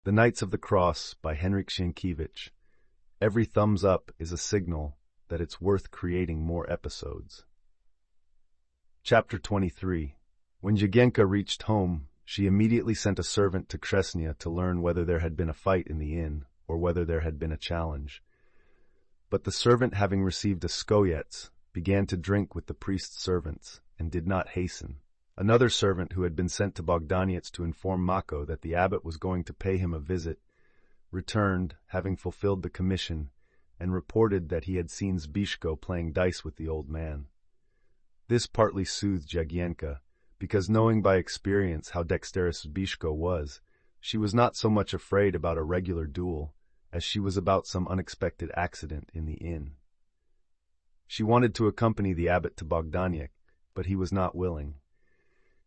The Knights of the Cross by Henryk Sienkiewicz. Every thumbs up is a signal that it's worth creating more episodes. Chapter 23. When Jagiełło reached home, she immediately sent a servant to Krzesnia to learn whether there had been a fight in the inn, or whether there had been a challenge. But the servant, having received a skoyets, began to drink with the priest's servants, and did not hasten. Another servant, who had been sent to Bogdaniec to inform Mako that the abbot was going to pay him a visit, returned, having fulfilled the commission, and reported that he had seen Zbyszko playing dice with the old man. This partly soothed Jagiełło, because knowing by experience how dexterous Zbyszko was, she was not so much afraid about a regular duel as she was about some unexpected accident in the inn. She wanted to accompany the abbot to Bogdaniec, but he was not willing.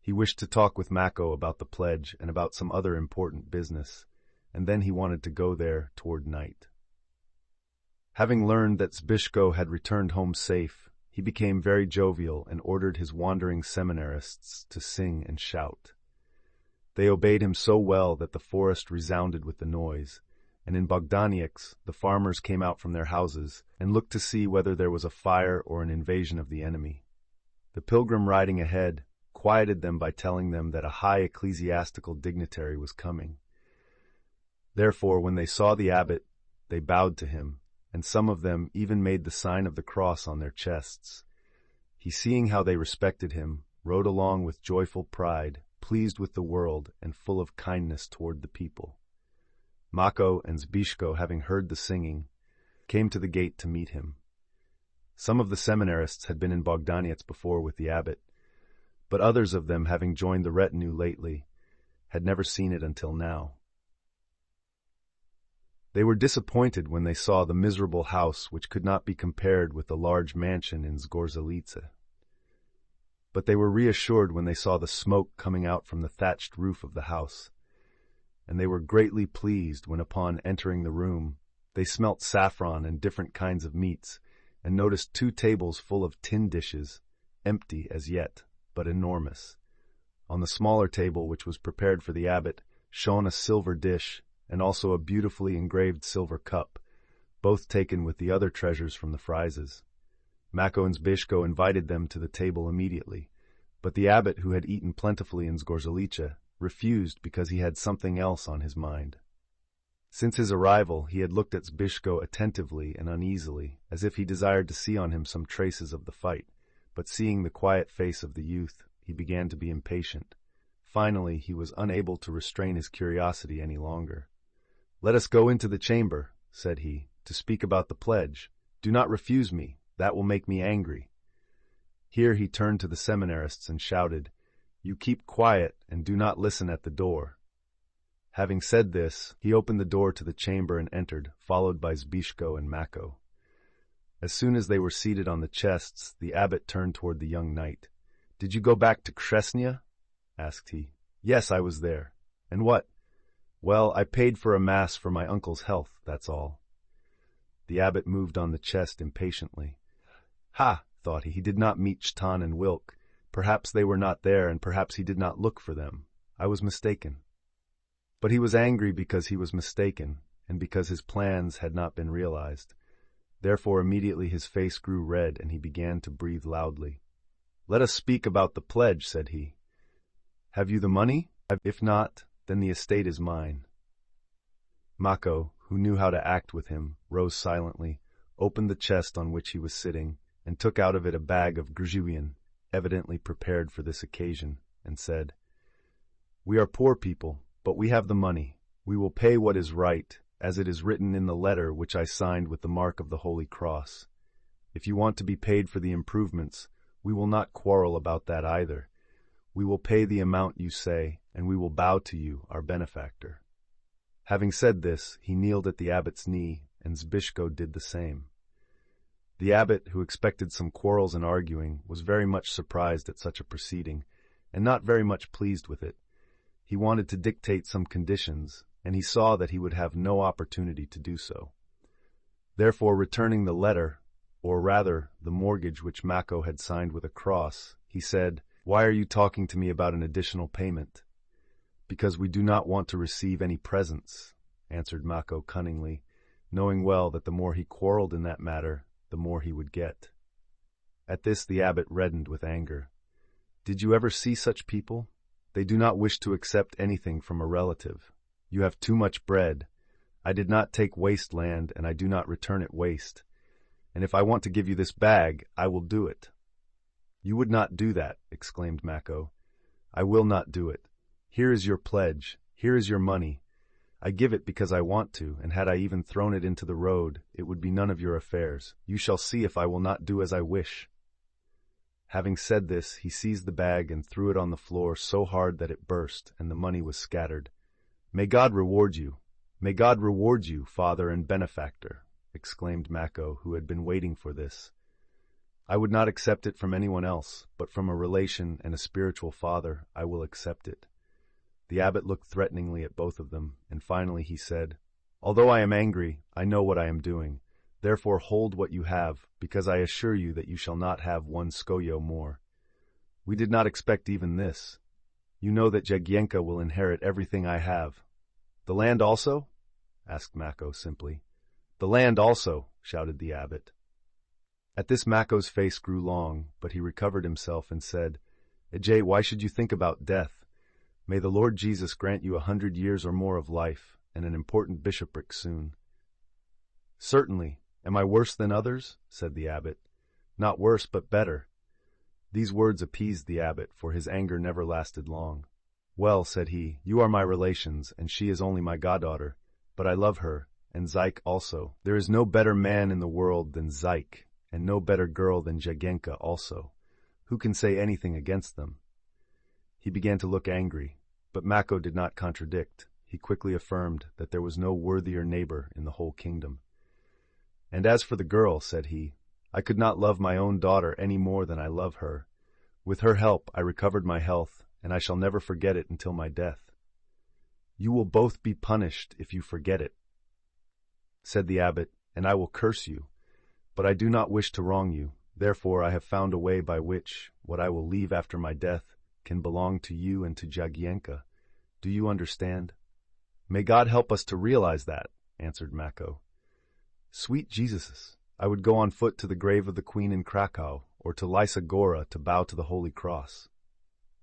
He wished to talk with Mako about the pledge and about some other important business, and then he wanted to go there toward night. Having learned that Zbyszko had returned home safe, he became very jovial and ordered his wandering seminarists to sing and shout. They obeyed him so well that the forest resounded with the noise, and in Bogdaniec the farmers came out from their houses and looked to see whether there was a fire or an invasion of the enemy. The pilgrim riding ahead quieted them by telling them that a high ecclesiastical dignitary was coming. Therefore, when they saw the abbot, they bowed to him, and some of them even made the sign of the cross on their chests. He, seeing how they respected him, rode along with joyful pride, pleased with the world and full of kindness toward the people. Mako and Zbyszko, having heard the singing, came to the gate to meet him. Some of the seminarists had been in Bogdaniec before with the abbot, but others of them, having joined the retinue lately, had never seen it until now. They were disappointed when they saw the miserable house which could not be compared with the large mansion in Zgorzelce. But they were reassured when they saw the smoke coming out from the thatched roof of the house, and they were greatly pleased when, upon entering the room, they smelt saffron and different kinds of meats, and noticed 2 tables full of tin dishes, empty as yet, but enormous. On the smaller table, which was prepared for the abbot, shone a silver dish, and also a beautifully engraved silver cup, both taken with the other treasures from the friezes. Mako and Zbyszko invited them to the table immediately, but the abbot, who had eaten plentifully in Zgorzelce, refused because he had something else on his mind. Since his arrival, he had looked at Zbyszko attentively and uneasily, as if he desired to see on him some traces of the fight, but seeing the quiet face of the youth, he began to be impatient. Finally, he was unable to restrain his curiosity any longer. "Let us go into the chamber," said he, "to speak about the pledge. Do not refuse me. That will make me angry." Here he turned to the seminarists and shouted, "You keep quiet and do not listen at the door." Having said this, he opened the door to the chamber and entered, followed by Zbyszko and Mako. As soon as they were seated on the chests, the abbot turned toward the young knight. "Did you go back to Krzesnia?" asked he. "Yes, I was there." "And what?" "Well, I paid for a mass for my uncle's health, that's all." The abbot moved on the chest impatiently. "Ha!" thought he did not meet Stan and Wilk. Perhaps they were not there, and perhaps he did not look for them. I was mistaken. But he was angry because he was mistaken, and because his plans had not been realized. Therefore immediately his face grew red, and he began to breathe loudly. "Let us speak about the pledge," said he. "Have you the money? If not, then the estate is mine." Mako, who knew how to act with him, rose silently, opened the chest on which he was sitting, and took out of it a bag of grzywian, evidently prepared for this occasion, and said, "We are poor people, but we have the money. We will pay what is right, as it is written in the letter which I signed with the mark of the Holy Cross. If you want to be paid for the improvements, we will not quarrel about that either. We will pay the amount you say, and we will bow to you, our benefactor." Having said this, he kneeled at the abbot's knee, and Zbyszko did the same. The abbot, who expected some quarrels and arguing, was very much surprised at such a proceeding, and not very much pleased with it. He wanted to dictate some conditions, and he saw that he would have no opportunity to do so. Therefore, returning the letter, or rather the mortgage which Mako had signed with a cross, he said, "Why are you talking to me about an additional payment?" Because we do not want to receive any presents, answered Mako cunningly, knowing well that the more he quarreled in that matter, the more he would get. At this the abbot reddened with anger. Did you ever see such people? They do not wish to accept anything from a relative. You have too much bread. I did not take waste land, and I do not return it waste. And if I want to give you this bag, I will do it. You would not do that, exclaimed Mako. I will not do it. Here is your pledge. Here is your money. I give it because I want to, and had I even thrown it into the road, it would be none of your affairs. You shall see if I will not do as I wish. Having said this, he seized the bag and threw it on the floor so hard that it burst, and the money was scattered. May God reward you. May God reward you, father and benefactor, exclaimed Mako, who had been waiting for this. I would not accept it from anyone else, but from a relation and a spiritual father I will accept it. The abbot looked threateningly at both of them, and finally he said, Although I am angry, I know what I am doing. Therefore hold what you have, because I assure you that you shall not have one skoyo more. We did not expect even this. You know that Jagiełło will inherit everything I have. The land also? Asked Mako simply. The land also, shouted the abbot. At this Mako's face grew long, but he recovered himself and said, Ajay, why should you think about death? May the Lord Jesus grant you 100 years or more of life, and an important bishopric soon. Certainly. Am I worse than others? Said the abbot. Not worse, but better. These words appeased the abbot, for his anger never lasted long. Well, said he, you are my relations, and she is only my goddaughter, but I love her, and Zyk also. There is no better man in the world than Zyk, and no better girl than Jagiełło also. Who can say anything against them? He began to look angry, but Mako did not contradict. He quickly affirmed that there was no worthier neighbor in the whole kingdom. And as for the girl, said he, I could not love my own daughter any more than I love her. With her help I recovered my health, and I shall never forget it until my death. You will both be punished if you forget it, said the abbot, and I will curse you. But I do not wish to wrong you. Therefore I have found a way by which what I will leave after my death can belong to you and to Jagiełło. Do you understand? May God help us to realize that, answered Mako. Sweet Jesus, I would go on foot to the grave of the queen in Krakow, or to Lysa Gora to bow to the Holy Cross.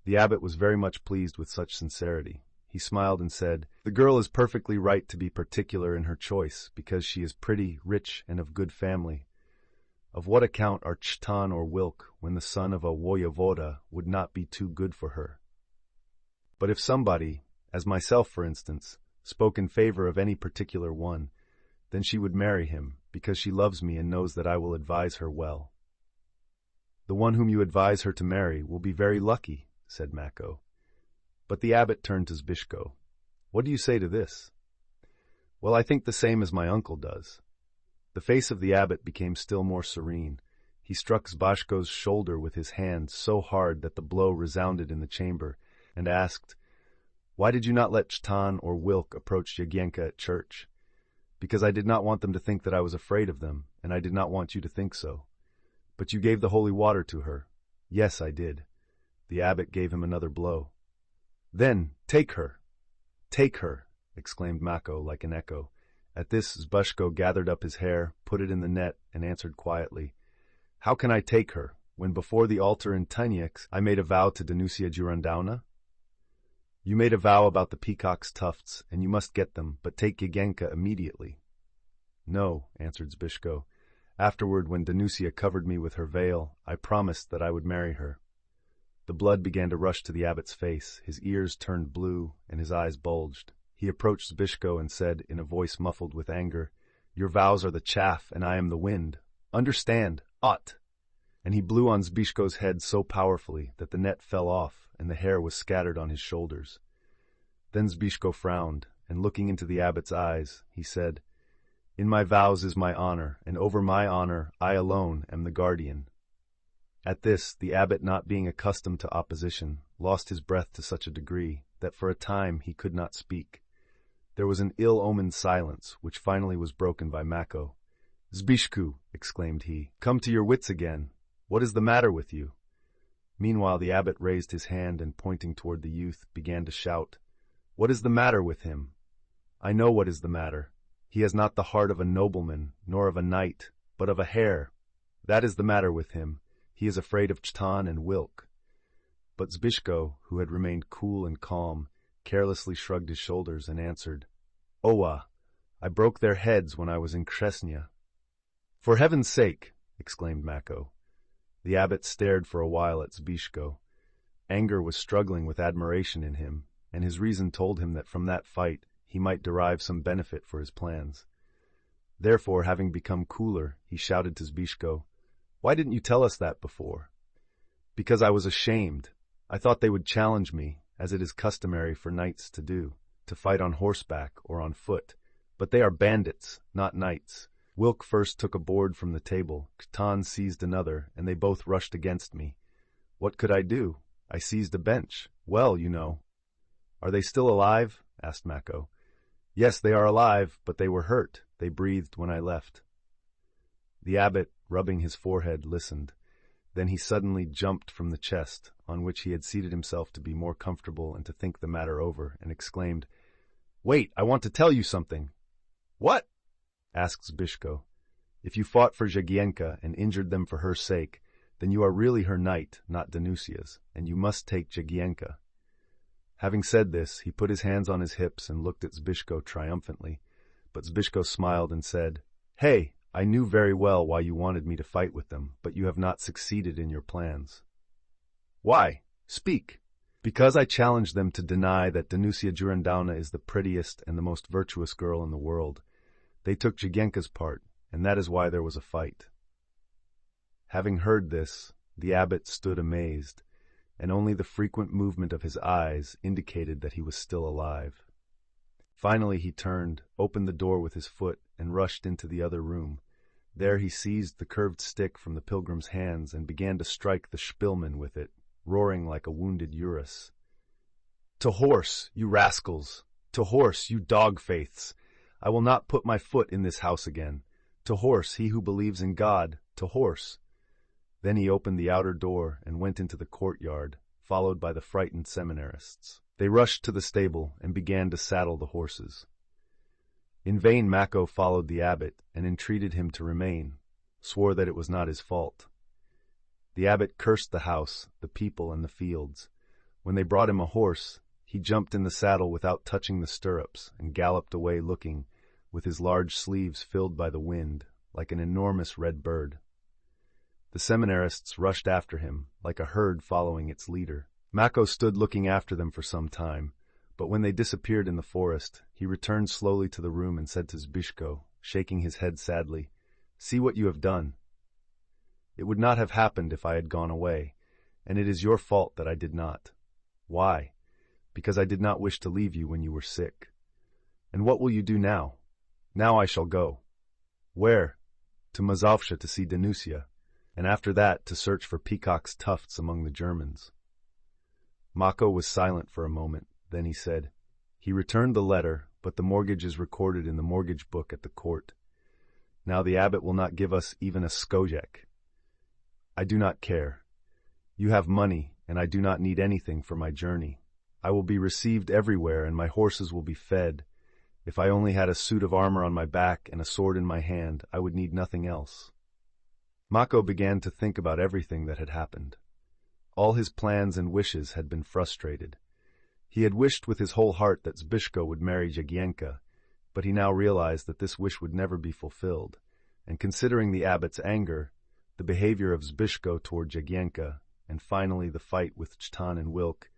The abbot was very much pleased with such sincerity. He smiled and said, The girl is perfectly right to be particular in her choice, because she is pretty, rich, and of good family. Of what account are Chtan or Wilk when the son of a wojewoda would not be too good for her? But if somebody, as myself for instance, spoke in favor of any particular one, then she would marry him, because she loves me and knows that I will advise her well. The one whom you advise her to marry will be very lucky, said Mako. But the abbot turned to Zbyszko. What do you say to this? Well, I think the same as my uncle does. The face of the abbot became still more serene. He struck Zbyszko's shoulder with his hand so hard that the blow resounded in the chamber, and asked, Why did you not let Chtan or Wilk approach Jagiełło at church? Because I did not want them to think that I was afraid of them, and I did not want you to think so. But you gave the holy water to her. Yes, I did. The abbot gave him another blow. Then, take her! Take her! Exclaimed Mako like an echo. At this, Zbyszko gathered up his hair, put it in the net, and answered quietly, How can I take her, when before the altar in Tyniec I made a vow to Danusia Jurandowna? You made a vow about the peacock's tufts, and you must get them, but take Jagiełło immediately. No, answered Zbyszko. Afterward, when Danusia covered me with her veil, I promised that I would marry her. The blood began to rush to the abbot's face, his ears turned blue, and his eyes bulged. He approached Zbyszko and said, in a voice muffled with anger, Your vows are the chaff, and I am the wind. Understand, ought! And he blew on Zbyszko's head so powerfully that the net fell off, and the hair was scattered on his shoulders. Then Zbyszko frowned, and looking into the abbot's eyes, he said, In my vows is my honor, and over my honor I alone am the guardian. At this, the abbot, not being accustomed to opposition, lost his breath to such a degree that for a time he could not speak. There was an ill-omened silence, which finally was broken by Mako. Zbyszku, exclaimed he, come to your wits again. What is the matter with you? Meanwhile the abbot raised his hand and, pointing toward the youth, began to shout, What is the matter with him? I know what is the matter. He has not the heart of a nobleman, nor of a knight, but of a hare. That is the matter with him. He is afraid of Chtan and Wilk. But Zbyszko, who had remained cool and calm, carelessly shrugged his shoulders and answered, Owa, I broke their heads when I was in Krzesnia. For heaven's sake, exclaimed Mako. The abbot stared for a while at Zbyszko. Anger was struggling with admiration in him, and his reason told him that from that fight he might derive some benefit for his plans. Therefore, having become cooler, he shouted to Zbyszko, Why didn't you tell us that before? Because I was ashamed. I thought they would challenge me, as it is customary for knights to do, to fight on horseback or on foot. But they are bandits, not knights. Wilk first took a board from the table, Chtan seized another, and they both rushed against me. What could I do? I seized a bench. Well, you know. Are they still alive? Asked Mako. Yes, they are alive, but they were hurt. They breathed when I left. The abbot, rubbing his forehead, listened. Then he suddenly jumped from the chest, on which he had seated himself to be more comfortable and to think the matter over, and exclaimed, Wait, I want to tell you something. What? Asked Zbyszko. If you fought for Jagiełło and injured them for her sake, then you are really her knight, not Danusia's, and you must take Jagiełło. Having said this, he put his hands on his hips and looked at Zbyszko triumphantly, but Zbyszko smiled and said, Hey, I knew very well why you wanted me to fight with them, but you have not succeeded in your plans. Why? Speak. Because I challenged them to deny that Danusia Jurandowna is the prettiest and the most virtuous girl in the world. They took Jagiełło's part, and that is why there was a fight. Having heard this, the abbot stood amazed, and only the frequent movement of his eyes indicated that he was still alive. Finally he turned, opened the door with his foot, and rushed into the other room. There he seized the curved stick from the pilgrim's hands and began to strike the Spielman with it, roaring like a wounded Eurus. To horse, you rascals! To horse, you dog-faiths! I will not put my foot in this house again. To horse, he who believes in God, to horse! Then he opened the outer door and went into the courtyard, followed by the frightened seminarists. They rushed to the stable and began to saddle the horses. In vain Mako followed the abbot and entreated him to remain, swore that it was not his fault. The abbot cursed the house, the people, and the fields. When they brought him a horse, he jumped in the saddle without touching the stirrups and galloped away looking, with his large sleeves filled by the wind, like an enormous red bird. The seminarists rushed after him, like a herd following its leader. Mako stood looking after them for some time, but when they disappeared in the forest, he returned slowly to the room and said to Zbyszko, shaking his head sadly, See what you have done. It would not have happened if I had gone away, and it is your fault that I did not. Why? Because I did not wish to leave you when you were sick. And what will you do now? Now I shall go. Where? To Mazovsha to see Danusia, and after that to search for peacock's tufts among the Germans. Mako was silent for a moment. Then he said, He returned the letter, but the mortgage is recorded in the mortgage book at the court. Now the abbot will not give us even a skojek. I do not care. You have money, and I do not need anything for my journey. I will be received everywhere, and my horses will be fed. If I only had a suit of armor on my back and a sword in my hand, I would need nothing else. Mako began to think about everything that had happened. All his plans and wishes had been frustrated. He had wished with his whole heart that Zbyszko would marry Jagiełło, but he now realized that this wish would never be fulfilled, and considering the abbot's anger, the behavior of Zbyszko toward Jagiełło, and finally the fight with Chtan and Wilk,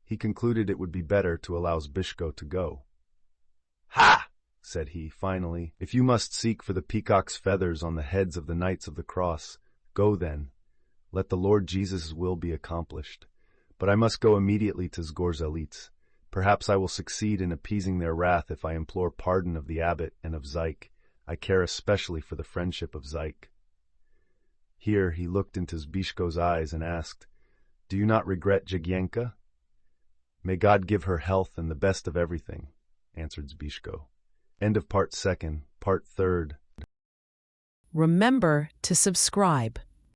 he concluded it would be better to allow Zbyszko to go. Ha! Said he, finally, if you must seek for the peacock's feathers on the heads of the Knights of the Cross, go then. Let the Lord Jesus' will be accomplished. But I must go immediately to Zgorzelets. Perhaps I will succeed in appeasing their wrath if I implore pardon of the abbot and of Zyk. I care especially for the friendship of Zyk. Here he looked into Zbyszko's eyes and asked, Do you not regret Jagiełło? May God give her health and the best of everything, answered Zbyszko. End of part 2, part 3. Remember to subscribe.